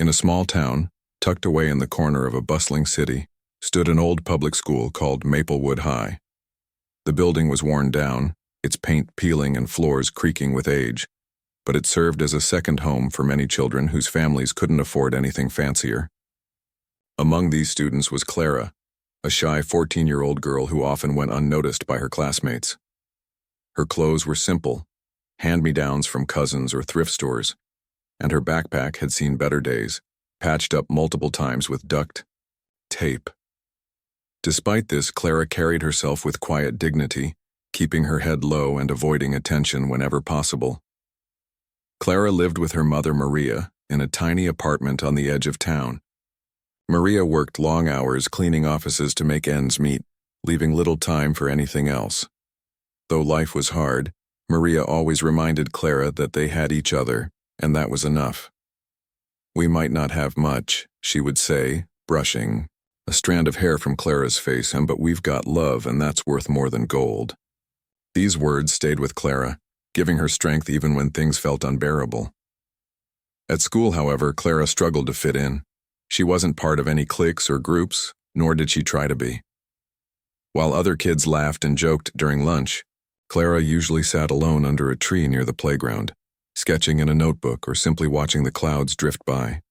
In a small town, tucked away in the corner of a bustling city, stood an old public school called Maplewood High. The building was worn down, its paint peeling and floors creaking with age, but it served as a second home for many children whose families couldn't afford anything fancier. Among these students was Clara, a shy 14-year-old girl who often went unnoticed by her classmates. Her clothes were simple, hand-me-downs from cousins or thrift stores, and her backpack had seen better days, patched up multiple times with duct tape. Despite this, Clara carried herself with quiet dignity, keeping her head low and avoiding attention whenever possible. Clara lived with her mother Maria in a tiny apartment on the edge of town. Maria worked long hours cleaning offices to make ends meet, leaving little time for anything else. Though life was hard, Maria always reminded Clara that they had each other, and that was enough. "We might not have much," she would say, brushing a strand of hair from Clara's face, "but we've got love, and that's worth more than gold." These words stayed with Clara, giving her strength even when things felt unbearable. At school, however, Clara struggled to fit in. She wasn't part of any cliques or groups, nor did she try to be. While other kids laughed and joked during lunch, Clara usually sat alone under a tree near the playground, sketching in a notebook or simply watching the clouds drift by.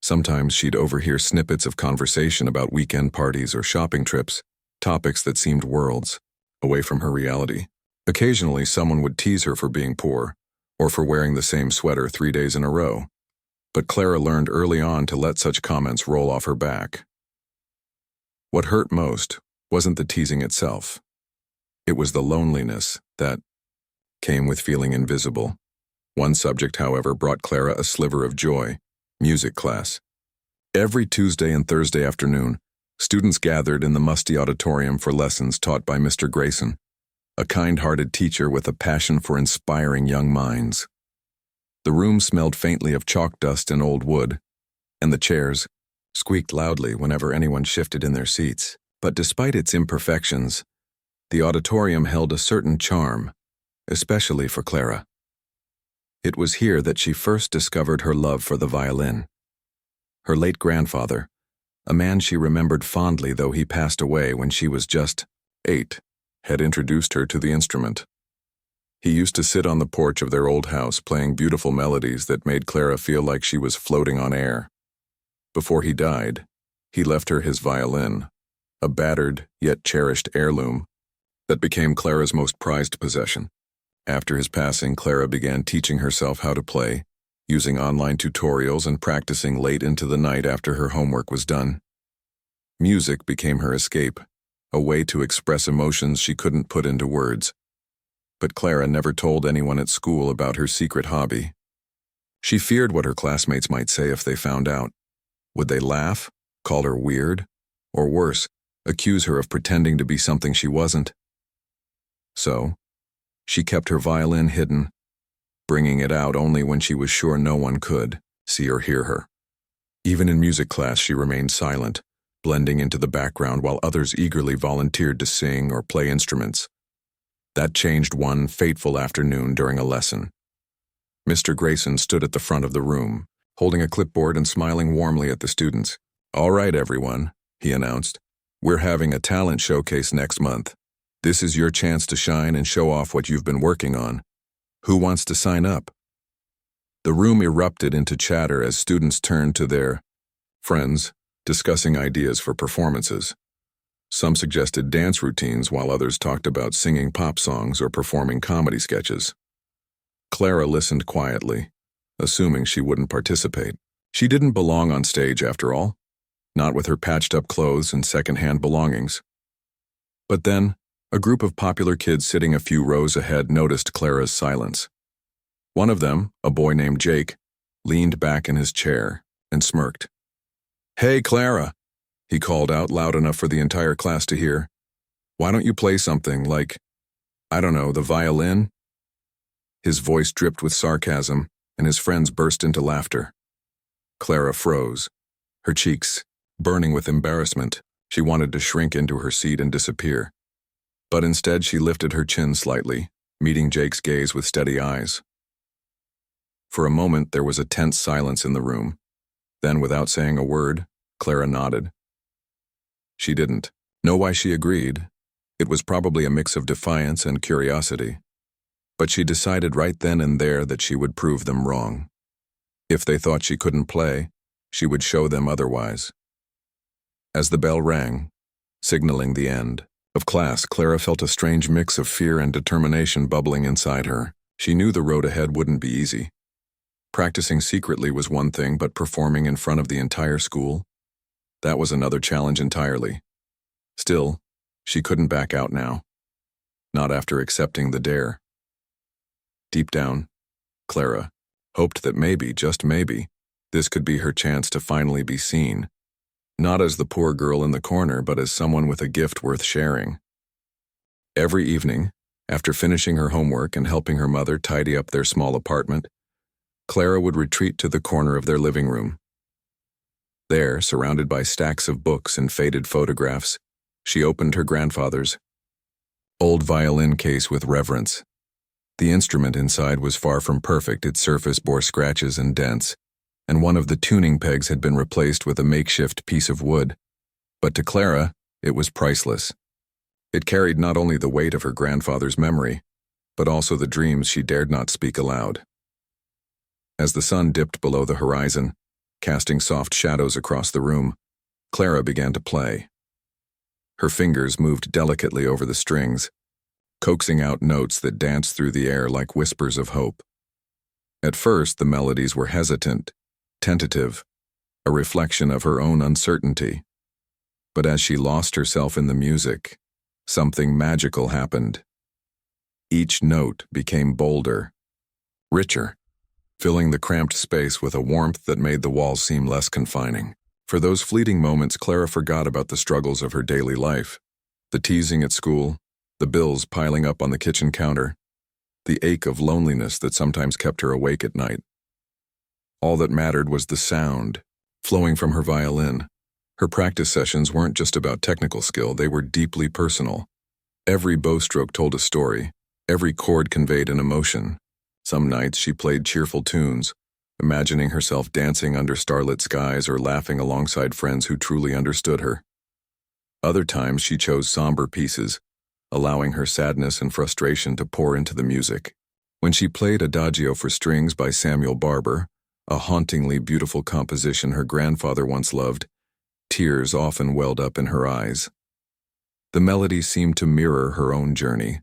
Sometimes she'd overhear snippets of conversation about weekend parties or shopping trips, topics that seemed worlds away from her reality. Occasionally, someone would tease her for being poor or for wearing the same sweater 3 days in a row. But Clara learned early on to let such comments roll off her back. What hurt most wasn't the teasing itself. It was the loneliness that came with feeling invisible. One subject, however, brought Clara a sliver of joy: music class. Every Tuesday and Thursday afternoon, students gathered in the musty auditorium for lessons taught by Mr. Grayson, a kind-hearted teacher with a passion for inspiring young minds. The room smelled faintly of chalk dust and old wood, and the chairs squeaked loudly whenever anyone shifted in their seats. But despite its imperfections, the auditorium held a certain charm, especially for Clara. It was here that she first discovered her love for the violin. Her late grandfather, a man she remembered fondly though he passed away when she was just 8, had introduced her to the instrument. He used to sit on the porch of their old house playing beautiful melodies that made Clara feel like she was floating on air. Before he died, he left her his violin, a battered yet cherished heirloom that became Clara's most prized possession. After his passing, Clara began teaching herself how to play, using online tutorials and practicing late into the night after her homework was done. Music became her escape, a way to express emotions she couldn't put into words. But Clara never told anyone at school about her secret hobby. She feared what her classmates might say if they found out. Would they laugh, call her weird, or worse, accuse her of pretending to be something she wasn't? So, she kept her violin hidden, bringing it out only when she was sure no one could see or hear her. Even in music class, she remained silent, blending into the background while others eagerly volunteered to sing or play instruments. That changed one fateful afternoon during a lesson. Mr. Grayson stood at the front of the room, holding a clipboard and smiling warmly at the students. "All right, everyone," he announced. "We're having a talent showcase next month. This is your chance to shine and show off what you've been working on. Who wants to sign up?" The room erupted into chatter as students turned to their friends, discussing ideas for performances. Some suggested dance routines while others talked about singing pop songs or performing comedy sketches. Clara listened quietly, assuming she wouldn't participate. She didn't belong on stage after all, not with her patched-up clothes and second-hand belongings. But then, a group of popular kids sitting a few rows ahead noticed Clara's silence. One of them, a boy named Jake, leaned back in his chair and smirked. "Hey, Clara," he called out loud enough for the entire class to hear. "Why don't you play something like, I don't know, the violin?" His voice dripped with sarcasm, and his friends burst into laughter. Clara froze, her cheeks burning with embarrassment. She wanted to shrink into her seat and disappear. But instead she lifted her chin slightly, meeting Jake's gaze with steady eyes. For a moment there was a tense silence in the room, Then, without saying a word, Clara nodded. She didn't know why she agreed. It was probably a mix of defiance and curiosity. But she decided right then and there that she would prove them wrong. If they thought she couldn't play, she would show them otherwise. As the bell rang, signaling the end of class, Clara felt a strange mix of fear and determination bubbling inside her. She knew the road ahead wouldn't be easy. Practicing secretly was one thing, but performing in front of the entire school? That was another challenge entirely. Still, she couldn't back out now. Not after accepting the dare. Deep down, Clara hoped that maybe, just maybe, this could be her chance to finally be seen. Not as the poor girl in the corner, but as someone with a gift worth sharing. Every evening, after finishing her homework and helping her mother tidy up their small apartment, Clara would retreat to the corner of their living room. There, surrounded by stacks of books and faded photographs, she opened her grandfather's old violin case with reverence. The instrument inside was far from perfect. Its surface bore scratches and dents, and one of the tuning pegs had been replaced with a makeshift piece of wood. But to Clara, it was priceless. It carried not only the weight of her grandfather's memory, but also the dreams she dared not speak aloud. As the sun dipped below the horizon, casting soft shadows across the room, Clara began to play. Her fingers moved delicately over the strings, coaxing out notes that danced through the air like whispers of hope. At first, the melodies were hesitant, tentative, a reflection of her own uncertainty. But as she lost herself in the music, something magical happened. Each note became bolder, richer, filling the cramped space with a warmth that made the walls seem less confining. For those fleeting moments, Clara forgot about the struggles of her daily life, the teasing at school, the bills piling up on the kitchen counter, the ache of loneliness that sometimes kept her awake at night. All that mattered was the sound, flowing from her violin. Her practice sessions weren't just about technical skill, they were deeply personal. Every bowstroke told a story, every chord conveyed an emotion. Some nights she played cheerful tunes, imagining herself dancing under starlit skies or laughing alongside friends who truly understood her. Other times she chose somber pieces, allowing her sadness and frustration to pour into the music. When she played Adagio for Strings by Samuel Barber, a hauntingly beautiful composition her grandfather once loved, tears often welled up in her eyes. The melody seemed to mirror her own journey,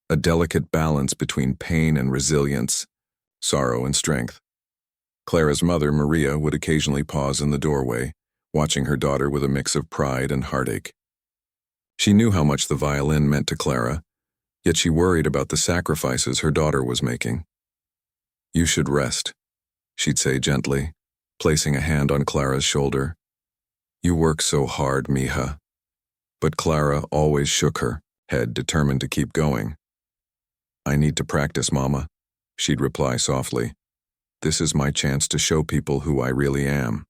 a delicate balance between pain and resilience, sorrow and strength. Clara's mother, Maria, would occasionally pause in the doorway, watching her daughter with a mix of pride and heartache. She knew how much the violin meant to Clara, yet she worried about the sacrifices her daughter was making. "You should rest," she'd say gently, placing a hand on Clara's shoulder. "You work so hard, mija." But Clara always shook her head, determined to keep going. "I need to practice, Mama," she'd reply softly. "This is my chance to show people who I really am."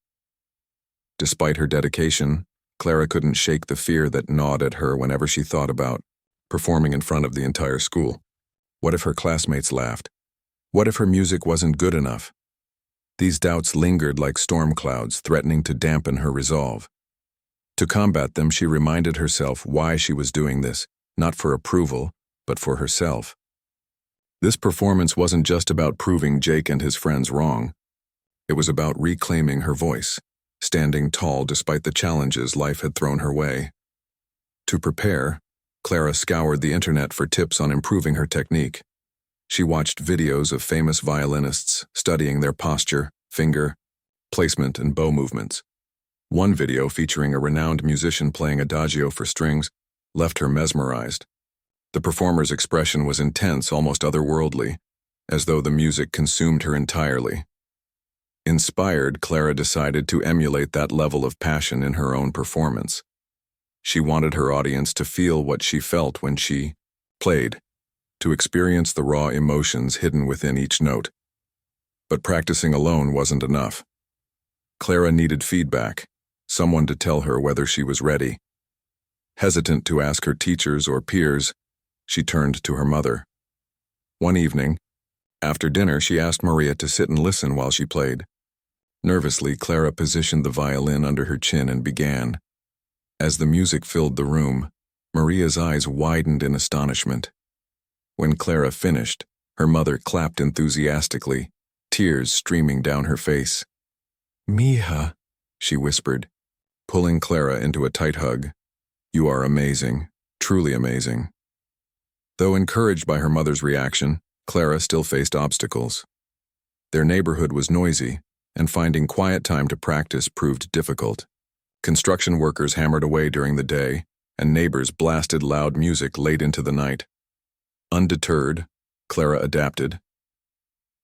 Despite her dedication, Clara couldn't shake the fear that gnawed at her whenever she thought about performing in front of the entire school. What if her classmates laughed? What if her music wasn't good enough? These doubts lingered like storm clouds, threatening to dampen her resolve. To combat them, she reminded herself why she was doing this, not for approval, but for herself. This performance wasn't just about proving Jake and his friends wrong. It was about reclaiming her voice, standing tall despite the challenges life had thrown her way. To prepare, Clara scoured the internet for tips on improving her technique. She watched videos of famous violinists, studying their posture, finger, placement, and bow movements. One video featuring a renowned musician playing Adagio for strings left her mesmerized. The performer's expression was intense, almost otherworldly, as though the music consumed her entirely. Inspired, Clara decided to emulate that level of passion in her own performance. She wanted her audience to feel what she felt when she played, to experience the raw emotions hidden within each note. But practicing alone wasn't enough. Clara needed feedback, someone to tell her whether she was ready. Hesitant to ask her teachers or peers, she turned to her mother. One evening, after dinner, she asked Maria to sit and listen while she played. Nervously, Clara positioned the violin under her chin and began. As the music filled the room, Maria's eyes widened in astonishment. When Clara finished, her mother clapped enthusiastically, tears streaming down her face. "Mija," she whispered, pulling Clara into a tight hug. "You are amazing, truly amazing." Though encouraged by her mother's reaction, Clara still faced obstacles. Their neighborhood was noisy, and finding quiet time to practice proved difficult. Construction workers hammered away during the day, and neighbors blasted loud music late into the night. Undeterred, Clara adapted.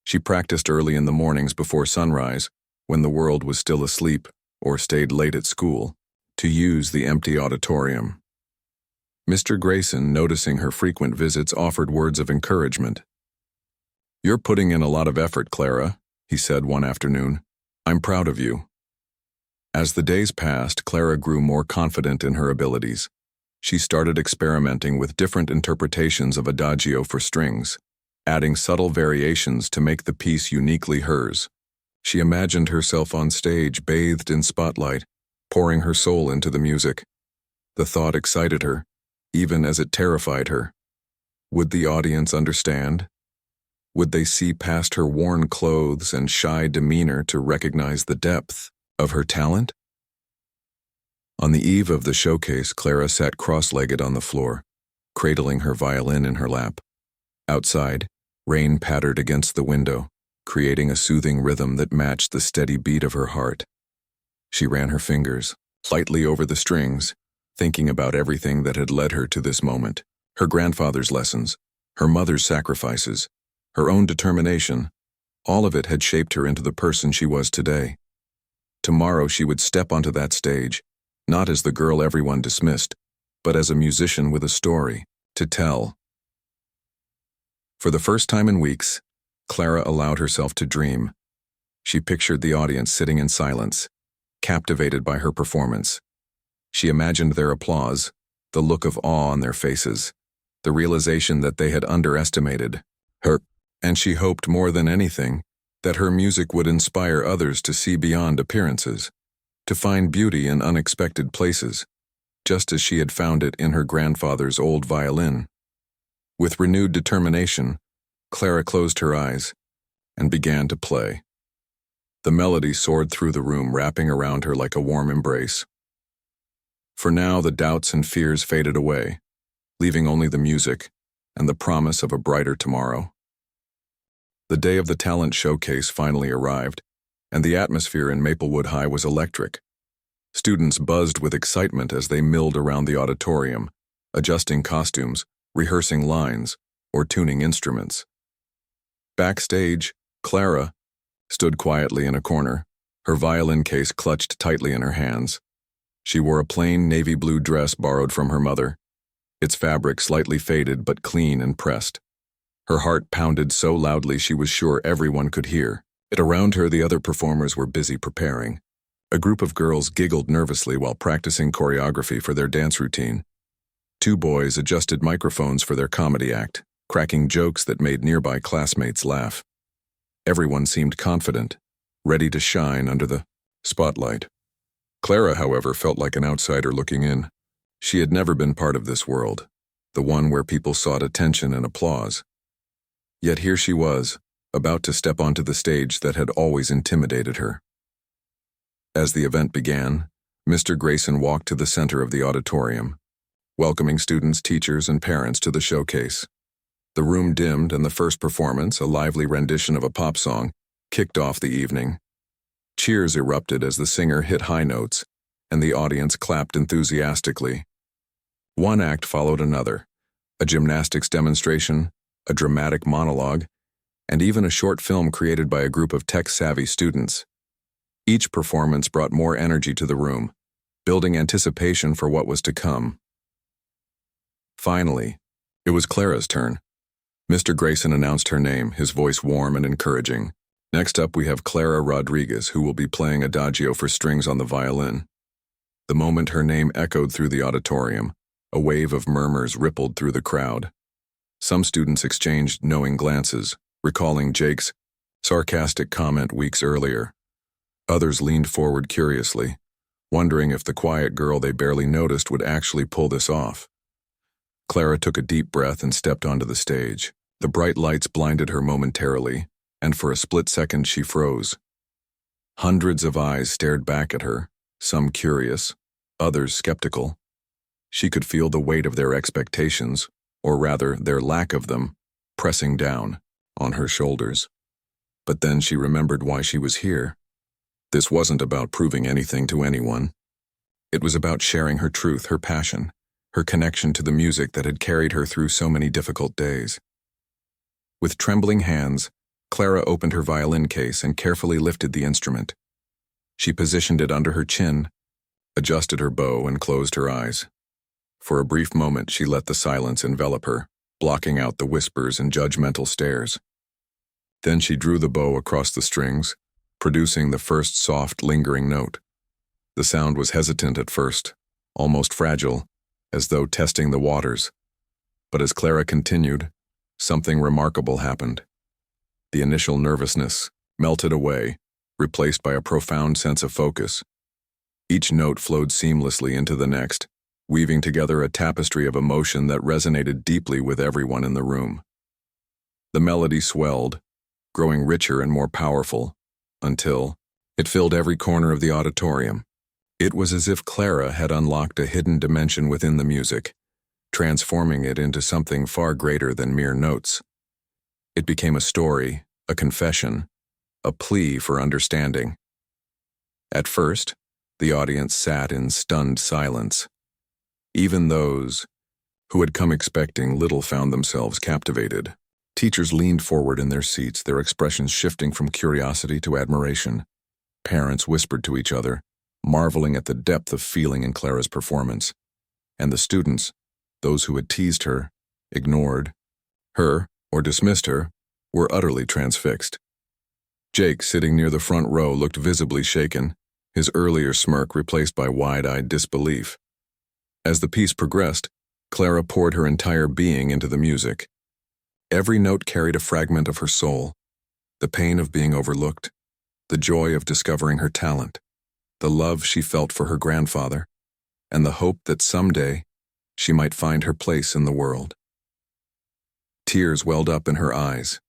She practiced early in the mornings before sunrise, when the world was still asleep, or stayed late at school, to use the empty auditorium. Mr. Grayson, noticing her frequent visits, offered words of encouragement. "You're putting in a lot of effort, Clara," he said one afternoon. "I'm proud of you." As the days passed, Clara grew more confident in her abilities. She started experimenting with different interpretations of adagio for strings, adding subtle variations to make the piece uniquely hers. She imagined herself on stage, bathed in spotlight, pouring her soul into the music. The thought excited her, even as it terrified her. Would the audience understand? Would they see past her worn clothes and shy demeanor to recognize the depth of her talent? On the eve of the showcase, Clara sat cross-legged on the floor, cradling her violin in her lap. Outside, rain pattered against the window, creating a soothing rhythm that matched the steady beat of her heart. She ran her fingers lightly over the strings, thinking about everything that had led her to this moment. Her grandfather's lessons, her mother's sacrifices, her own determination, all of it had shaped her into the person she was today. Tomorrow she would step onto that stage, not as the girl everyone dismissed, but as a musician with a story to tell. For the first time in weeks, Clara allowed herself to dream. She pictured the audience sitting in silence, captivated by her performance. She imagined their applause, the look of awe on their faces, the realization that they had underestimated her, and she hoped more than anything that her music would inspire others to see beyond appearances, to find beauty in unexpected places, just as she had found it in her grandfather's old violin. With renewed determination, Clara closed her eyes and began to play. The melody soared through the room, wrapping around her like a warm embrace. For now, the doubts and fears faded away, leaving only the music and the promise of a brighter tomorrow. The day of the talent showcase finally arrived, and the atmosphere in Maplewood High was electric. Students buzzed with excitement as they milled around the auditorium, adjusting costumes, rehearsing lines, or tuning instruments. Backstage, Clara stood quietly in a corner, her violin case clutched tightly in her hands. She wore a plain navy blue dress borrowed from her mother, its fabric slightly faded but clean and pressed. Her heart pounded so loudly she was sure everyone could hear. Around her, the other performers were busy preparing. A group of girls giggled nervously while practicing choreography for their dance routine. Two boys adjusted microphones for their comedy act, cracking jokes that made nearby classmates laugh. Everyone seemed confident, ready to shine under the spotlight. Clara, however, felt like an outsider looking in. She had never been part of this world, the one where people sought attention and applause. Yet here she was, about to step onto the stage that had always intimidated her. As the event began, Mr. Grayson walked to the center of the auditorium, welcoming students, teachers, and parents to the showcase. The room dimmed, and the first performance, a lively rendition of a pop song, kicked off the evening. Cheers erupted as the singer hit high notes, and the audience clapped enthusiastically. One act followed another, a gymnastics demonstration, a dramatic monologue, and even a short film created by a group of tech-savvy students. Each performance brought more energy to the room, building anticipation for what was to come. Finally, it was Clara's turn. Mr. Grayson announced her name, his voice warm and encouraging. Next up, we have Clara Rodriguez, who will be playing adagio for strings on the violin. The moment her name echoed through the auditorium, a wave of murmurs rippled through the crowd. Some students exchanged knowing glances, recalling Jake's sarcastic comment weeks earlier. Others leaned forward curiously, wondering if the quiet girl they barely noticed would actually pull this off. Clara took a deep breath and stepped onto the stage. The bright lights blinded her momentarily, and for a split second she froze. Hundreds of eyes stared back at her, some curious, others skeptical. She could feel the weight of their expectations, or rather their lack of them, pressing down on her shoulders. But then she remembered why she was here. This wasn't about proving anything to anyone. It was about sharing her truth, her passion, her connection to the music that had carried her through so many difficult days. With trembling hands, Clara opened her violin case and carefully lifted the instrument. She positioned it under her chin, adjusted her bow, and closed her eyes. For a brief moment, she let the silence envelop her, blocking out the whispers and judgmental stares. Then she drew the bow across the strings, producing the first soft, lingering note. The sound was hesitant at first, almost fragile, as though testing the waters. But as Clara continued, something remarkable happened. The initial nervousness melted away, replaced by a profound sense of focus. Each note flowed seamlessly into the next, weaving together a tapestry of emotion that resonated deeply with everyone in the room. The melody swelled, growing richer and more powerful, until it filled every corner of the auditorium. It was as if Clara had unlocked a hidden dimension within the music, transforming it into something far greater than mere notes. It became a story, a confession, a plea for understanding. At first, the audience sat in stunned silence. Even those who had come expecting little found themselves captivated. Teachers leaned forward in their seats, their expressions shifting from curiosity to admiration. Parents whispered to each other, marveling at the depth of feeling in Clara's performance. And the students, those who had teased her, ignored her, or dismissed her, were utterly transfixed. Jake, sitting near the front row, looked visibly shaken, his earlier smirk replaced by wide-eyed disbelief. As the piece progressed, Clara poured her entire being into the music. Every note carried a fragment of her soul, the pain of being overlooked, the joy of discovering her talent, the love she felt for her grandfather, and the hope that someday she might find her place in the world. Tears welled up in her eyes,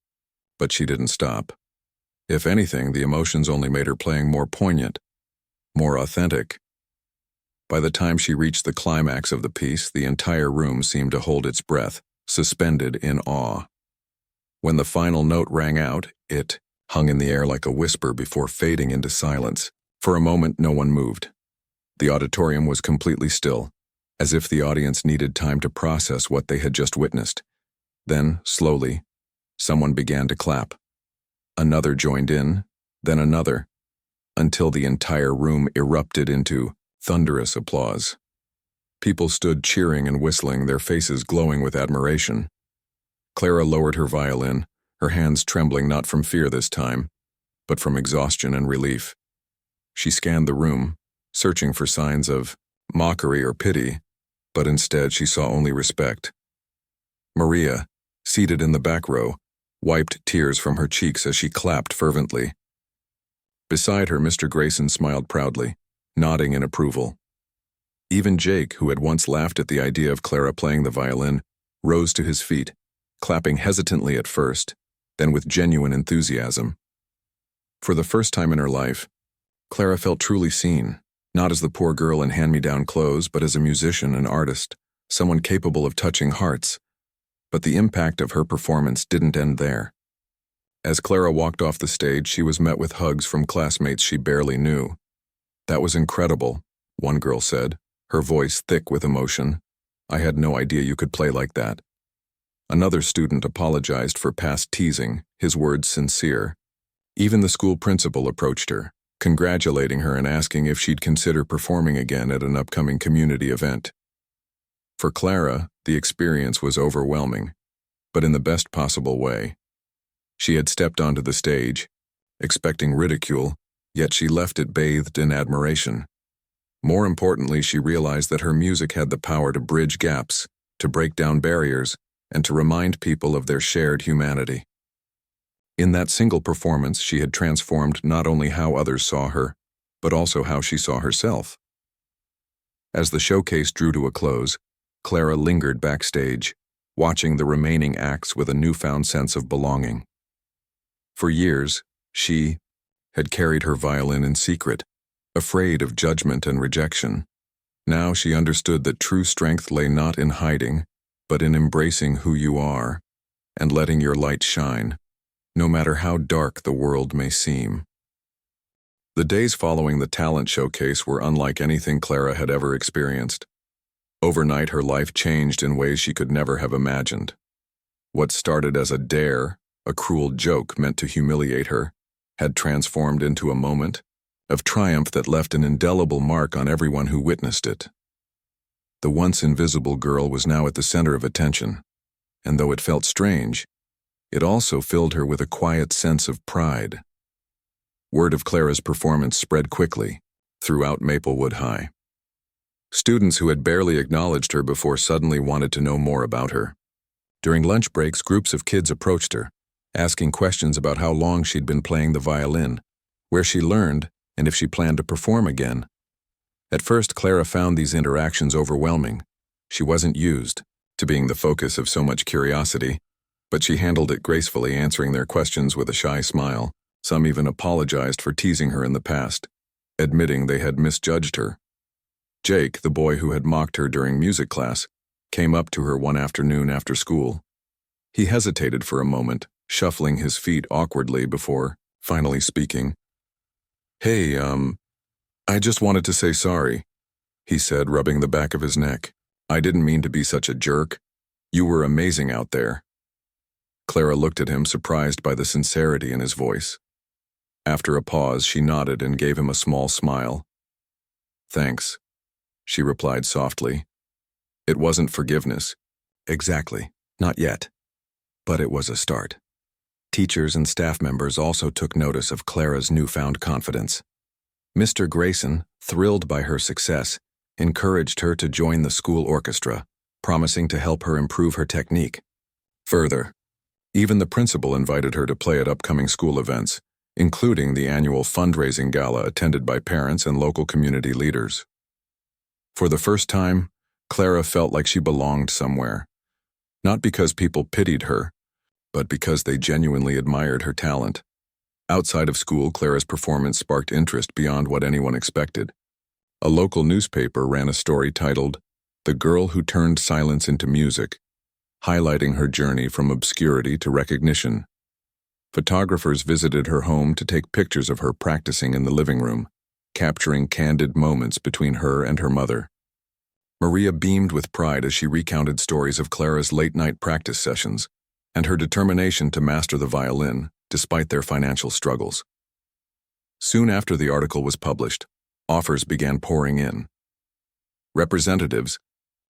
but she didn't stop. If anything, the emotions only made her playing more poignant, more authentic. By the time she reached the climax of the piece, the entire room seemed to hold its breath, suspended in awe. When the final note rang out, it hung in the air like a whisper before fading into silence. For a moment, no one moved. The auditorium was completely still, as if the audience needed time to process what they had just witnessed. Then, slowly, someone began to clap. Another joined in, then another, until the entire room erupted into thunderous applause. People stood cheering and whistling, their faces glowing with admiration. Clara lowered her violin, her hands trembling not from fear this time, but from exhaustion and relief. She scanned the room, searching for signs of mockery or pity, but instead she saw only respect. Maria, seated in the back row, wiped tears from her cheeks as she clapped fervently. Beside her, Mr. Grayson smiled proudly, nodding in approval. Even Jake, who had once laughed at the idea of Clara playing the violin, rose to his feet, clapping hesitantly at first, then with genuine enthusiasm. For the first time in her life, Clara felt truly seen, not as the poor girl in hand-me-down clothes, but as a musician and artist, someone capable of touching hearts. But the impact of her performance didn't end there. As Clara walked off the stage, she was met with hugs from classmates she barely knew. "That was incredible," one girl said, her voice thick with emotion. "I had no idea you could play like that." Another student apologized for past teasing, his words sincere. Even the school principal approached her, congratulating her and asking if she'd consider performing again at an upcoming community event. For Clara, the experience was overwhelming, but in the best possible way. She had stepped onto the stage, expecting ridicule, yet she left it bathed in admiration. More importantly, she realized that her music had the power to bridge gaps, to break down barriers, and to remind people of their shared humanity. In that single performance, she had transformed not only how others saw her, but also how she saw herself. As the showcase drew to a close, Clara lingered backstage, watching the remaining acts with a newfound sense of belonging. For years, she had carried her violin in secret, afraid of judgment and rejection. Now she understood that true strength lay not in hiding, but in embracing who you are and letting your light shine, no matter how dark the world may seem. The days following the talent showcase were unlike anything Clara had ever experienced. Overnight, her life changed in ways she could never have imagined. What started as a dare, a cruel joke meant to humiliate her, had transformed into a moment of triumph that left an indelible mark on everyone who witnessed it. The once invisible girl was now at the center of attention, and though it felt strange, it also filled her with a quiet sense of pride. Word of Clara's performance spread quickly throughout Maplewood High. Students who had barely acknowledged her before suddenly wanted to know more about her. During lunch breaks, groups of kids approached her, asking questions about how long she'd been playing the violin, where she learned, and if she planned to perform again. At first, Clara found these interactions overwhelming. She wasn't used to being the focus of so much curiosity, but she handled it gracefully, answering their questions with a shy smile. Some even apologized for teasing her in the past, admitting they had misjudged her. Jake, the boy who had mocked her during music class, came up to her one afternoon after school. He hesitated for a moment, shuffling his feet awkwardly before finally speaking. "Hey, I just wanted to say sorry," he said, rubbing the back of his neck. "I didn't mean to be such a jerk. You were amazing out there." Clara looked at him, surprised by the sincerity in his voice. After a pause, she nodded and gave him a small smile. "Thanks," she replied softly. It wasn't forgiveness. Exactly, not yet. But it was a start. Teachers and staff members also took notice of Clara's newfound confidence. Mr. Grayson, thrilled by her success, encouraged her to join the school orchestra, promising to help her improve her technique. Further, even the principal invited her to play at upcoming school events, including the annual fundraising gala attended by parents and local community leaders. For the first time, Clara felt like she belonged somewhere, not because people pitied her, but because they genuinely admired her talent. Outside of school, Clara's performance sparked interest beyond what anyone expected. A local newspaper ran a story titled, "The Girl Who Turned Silence into Music," highlighting her journey from obscurity to recognition. Photographers visited her home to take pictures of her practicing in the living room, capturing candid moments between her and her mother. Maria beamed with pride as she recounted stories of Clara's late-night practice sessions and her determination to master the violin, despite their financial struggles. Soon after the article was published, offers began pouring in. Representatives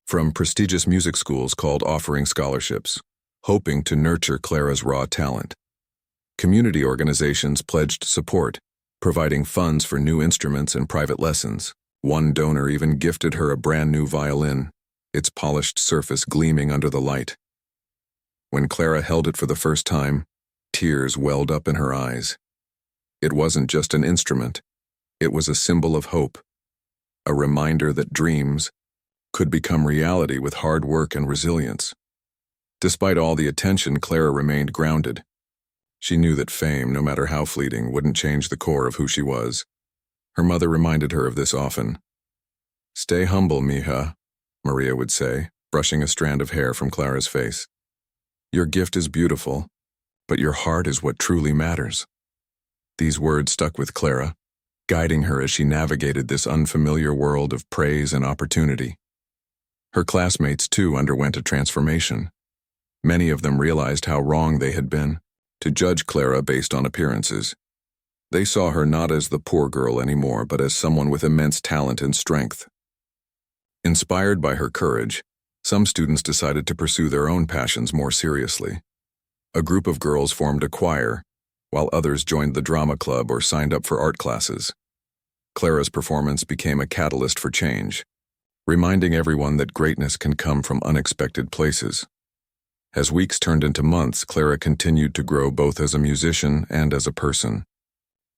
from prestigious music schools called offering scholarships, hoping to nurture Clara's raw talent. Community organizations pledged support, providing funds for new instruments and private lessons. One donor even gifted her a brand new violin, its polished surface gleaming under the light. When Clara held it for the first time, tears welled up in her eyes. It wasn't just an instrument, it was a symbol of hope, a reminder that dreams could become reality with hard work and resilience. Despite all the attention, Clara remained grounded. She knew that fame, no matter how fleeting, wouldn't change the core of who she was. Her mother reminded her of this often. "Stay humble, mija," Maria would say, brushing a strand of hair from Clara's face. "Your gift is beautiful, but your heart is what truly matters." These words stuck with Clara, guiding her as she navigated this unfamiliar world of praise and opportunity. Her classmates, too, underwent a transformation. Many of them realized how wrong they had been to judge Clara based on appearances. They saw her not as the poor girl anymore, but as someone with immense talent and strength. Inspired by her courage, some students decided to pursue their own passions more seriously. A group of girls formed a choir, while others joined the drama club or signed up for art classes. Clara's performance became a catalyst for change, reminding everyone that greatness can come from unexpected places. As weeks turned into months, Clara continued to grow both as a musician and as a person.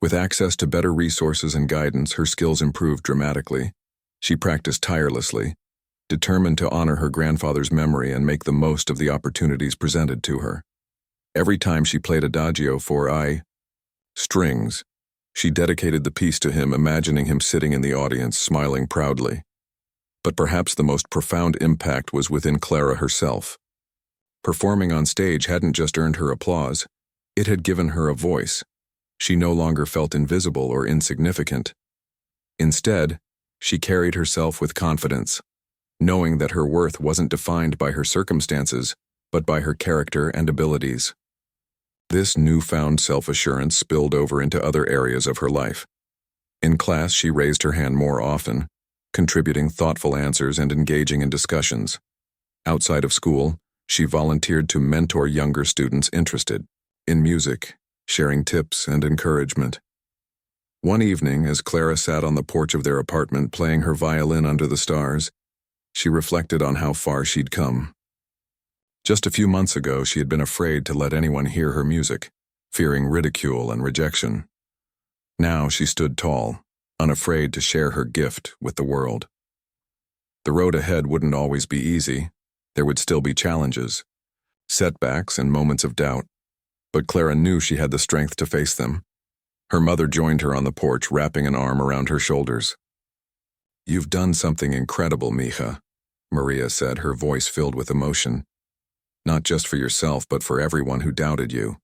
With access to better resources and guidance, her skills improved dramatically. She practiced tirelessly, determined to honor her grandfather's memory and make the most of the opportunities presented to her. Every time she played Adagio for strings, she dedicated the piece to him, imagining him sitting in the audience, smiling proudly. But perhaps the most profound impact was within Clara herself. Performing on stage hadn't just earned her applause, it had given her a voice. She no longer felt invisible or insignificant. Instead, she carried herself with confidence, knowing that her worth wasn't defined by her circumstances, but by her character and abilities. This newfound self-assurance spilled over into other areas of her life. In class, she raised her hand more often, contributing thoughtful answers and engaging in discussions. Outside of school, she volunteered to mentor younger students interested in music, sharing tips and encouragement. One evening, as Clara sat on the porch of their apartment playing her violin under the stars, she reflected on how far she'd come. Just a few months ago, she had been afraid to let anyone hear her music, fearing ridicule and rejection. Now she stood tall, unafraid to share her gift with the world. The road ahead wouldn't always be easy. There would still be challenges, setbacks, and moments of doubt. But Clara knew she had the strength to face them. Her mother joined her on the porch, wrapping an arm around her shoulders. "You've done something incredible, Mija," Maria said, her voice filled with emotion. "Not just for yourself, but for everyone who doubted you.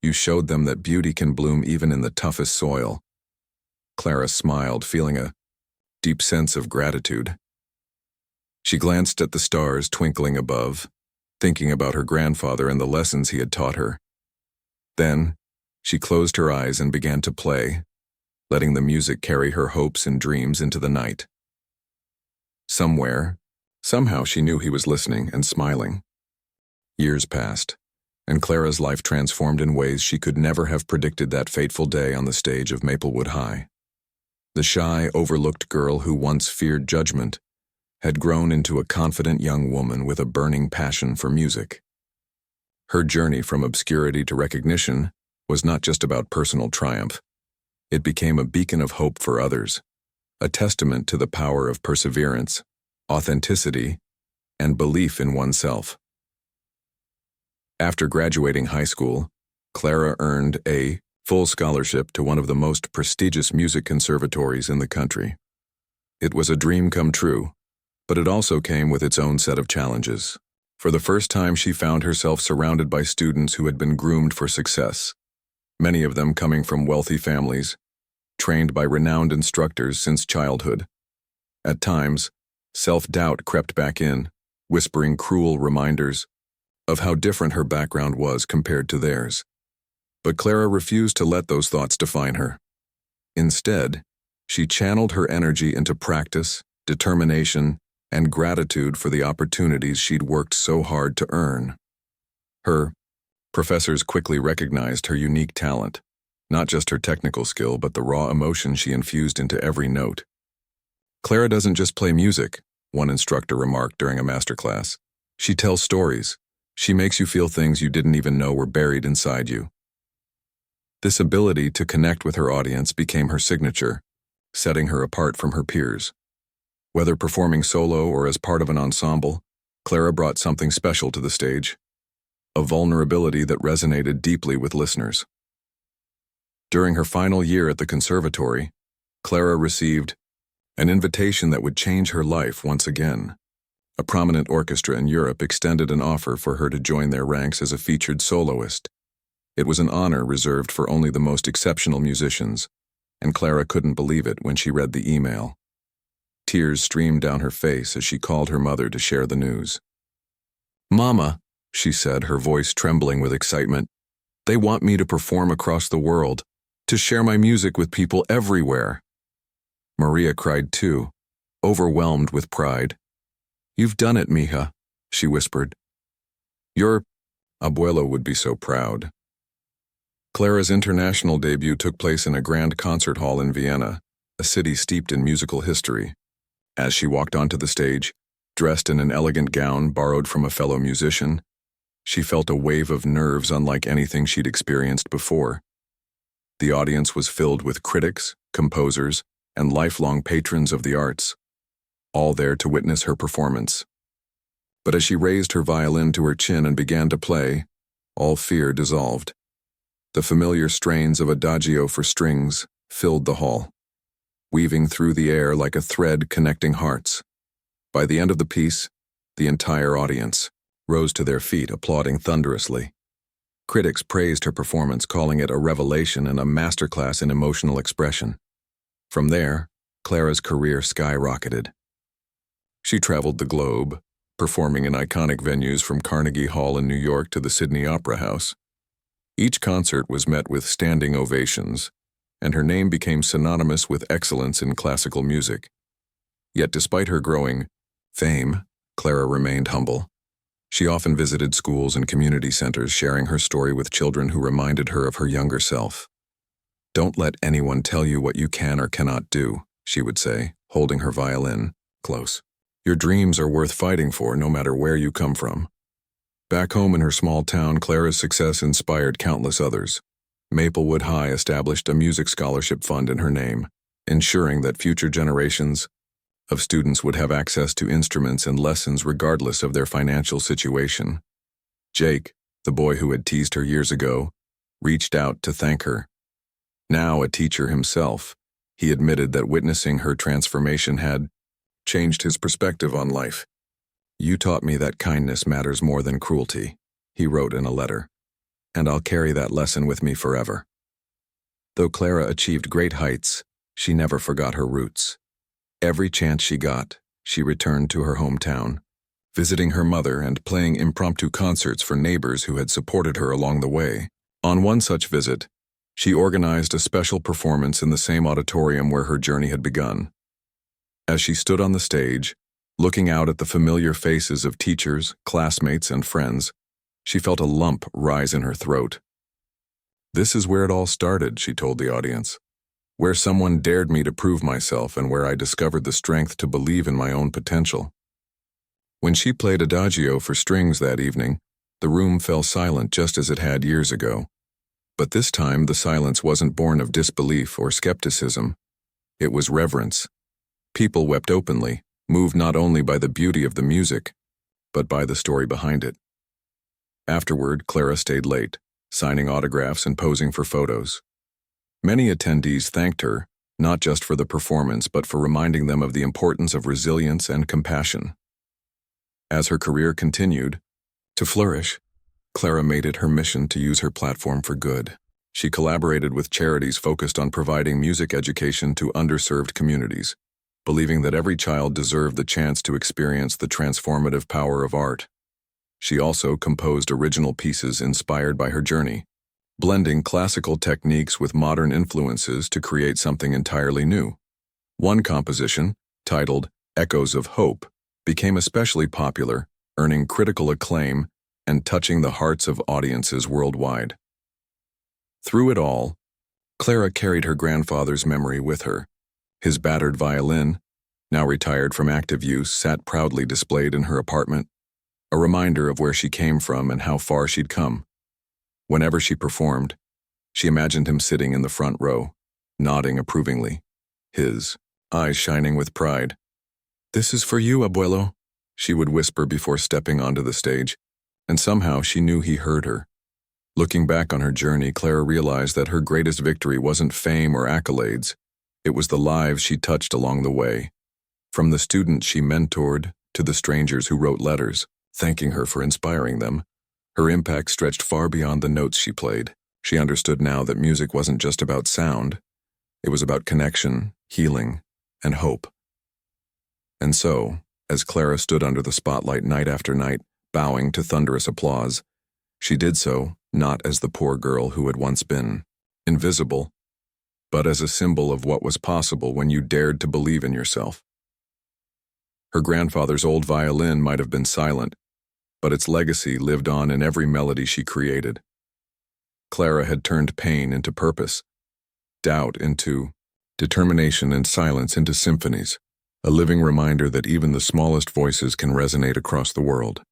You showed them that beauty can bloom even in the toughest soil." Clara smiled, feeling a deep sense of gratitude. She glanced at the stars twinkling above, thinking about her grandfather and the lessons he had taught her. Then, she closed her eyes and began to play, letting the music carry her hopes and dreams into the night. Somehow she knew he was listening and smiling. Years passed, and Clara's life transformed in ways she could never have predicted that fateful day on the stage of Maplewood High. The shy, overlooked girl who once feared judgment had grown into a confident young woman with a burning passion for music. Her journey from obscurity to recognition was not just about personal triumph. It became a beacon of hope for others, a testament to the power of perseverance, authenticity, and belief in oneself. After graduating high school, Clara earned a full scholarship to one of the most prestigious music conservatories in the country. It was a dream come true, but it also came with its own set of challenges. For the first time, she found herself surrounded by students who had been groomed for success, many of them coming from wealthy families, trained by renowned instructors since childhood. At times, self-doubt crept back in, whispering cruel reminders of how different her background was compared to theirs. But Clara refused to let those thoughts define her. Instead, she channeled her energy into practice, determination, and gratitude for the opportunities she'd worked so hard to earn. Her professors quickly recognized her unique talent, not just her technical skill, but the raw emotion she infused into every note. "Clara doesn't just play music," one instructor remarked during a masterclass. "She tells stories. She makes you feel things you didn't even know were buried inside you." This ability to connect with her audience became her signature, setting her apart from her peers. Whether performing solo or as part of an ensemble, Clara brought something special to the stage, a vulnerability that resonated deeply with listeners. During her final year at the conservatory, Clara received an invitation that would change her life once again. A prominent orchestra in Europe extended an offer for her to join their ranks as a featured soloist. It was an honor reserved for only the most exceptional musicians, and Clara couldn't believe it when she read the email. Tears streamed down her face as she called her mother to share the news. "Mama," she said, her voice trembling with excitement, "they want me to perform across the world, to share my music with people everywhere." Maria cried too, overwhelmed with pride. "You've done it, Mija," she whispered. "Your abuelo would be so proud." Clara's international debut took place in a grand concert hall in Vienna, a city steeped in musical history. As she walked onto the stage, dressed in an elegant gown borrowed from a fellow musician, She felt a wave of nerves unlike anything she'd experienced before. The audience was filled with critics, composers, and lifelong patrons of the arts, all there to witness her performance. But as she raised her violin to her chin and began to play, all fear dissolved. The familiar strains of Adagio for strings filled the hall, weaving through the air like a thread connecting hearts. By the end of the piece, the entire audience rose to their feet, applauding thunderously. Critics praised her performance, calling it a revelation and a masterclass in emotional expression. From there, Clara's career skyrocketed. She traveled the globe, performing in iconic venues from Carnegie Hall in New York to the Sydney Opera House. Each concert was met with standing ovations, and her name became synonymous with excellence in classical music. Yet despite her growing fame, Clara remained humble. She often visited schools and community centers, sharing her story with children who reminded her of her younger self. "Don't let anyone tell you what you can or cannot do," she would say, holding her violin close. "Your dreams are worth fighting for, no matter where you come from." Back home in her small town, Clara's success inspired countless others. Maplewood High established a music scholarship fund in her name, ensuring that future generations of students would have access to instruments and lessons regardless of their financial situation. Jake, the boy who had teased her years ago, reached out to thank her. Now a teacher himself, he admitted that witnessing her transformation had changed his perspective on life. "You taught me that kindness matters more than cruelty," he wrote in a letter, "and I'll carry that lesson with me forever." Though Clara achieved great heights, she never forgot her roots. Every chance she got, she returned to her hometown, visiting her mother and playing impromptu concerts for neighbors who had supported her along the way. On one such visit, she organized a special performance in the same auditorium where her journey had begun. As she stood on the stage, looking out at the familiar faces of teachers, classmates, and friends, she felt a lump rise in her throat. "This is where it all started," she told the audience. "Where someone dared me to prove myself and where I discovered the strength to believe in my own potential." When she played Adagio for strings that evening, the room fell silent just as it had years ago. But this time, the silence wasn't born of disbelief or skepticism. It was reverence. People wept openly, moved not only by the beauty of the music, but by the story behind it. Afterward, Clara stayed late, signing autographs and posing for photos. Many attendees thanked her, not just for the performance, but for reminding them of the importance of resilience and compassion. As her career continued to flourish, Clara made it her mission to use her platform for good. She collaborated with charities focused on providing music education to underserved communities, believing that every child deserved the chance to experience the transformative power of art. She also composed original pieces inspired by her journey, blending classical techniques with modern influences to create something entirely new. One composition, titled Echoes of Hope, became especially popular, earning critical acclaim and touching the hearts of audiences worldwide. Through it all, Clara carried her grandfather's memory with her. His battered violin, now retired from active use, sat proudly displayed in her apartment, a reminder of where she came from and how far she'd come. Whenever she performed, she imagined him sitting in the front row, nodding approvingly, his eyes shining with pride. "This is for you, abuelo," she would whisper before stepping onto the stage, and somehow she knew he heard her. Looking back on her journey, Clara realized that her greatest victory wasn't fame or accolades. It was the lives she touched along the way. From the students she mentored to the strangers who wrote letters, thanking her for inspiring them, her impact stretched far beyond the notes she played. She understood now that music wasn't just about sound. It was about connection, healing, and hope. And so, as Clara stood under the spotlight night after night, bowing to thunderous applause, she did so not as the poor girl who had once been invisible, but as a symbol of what was possible when you dared to believe in yourself. Her grandfather's old violin might have been silent, but its legacy lived on in every melody she created. Clara had turned pain into purpose, doubt into determination, and silence into symphonies, a living reminder that even the smallest voices can resonate across the world.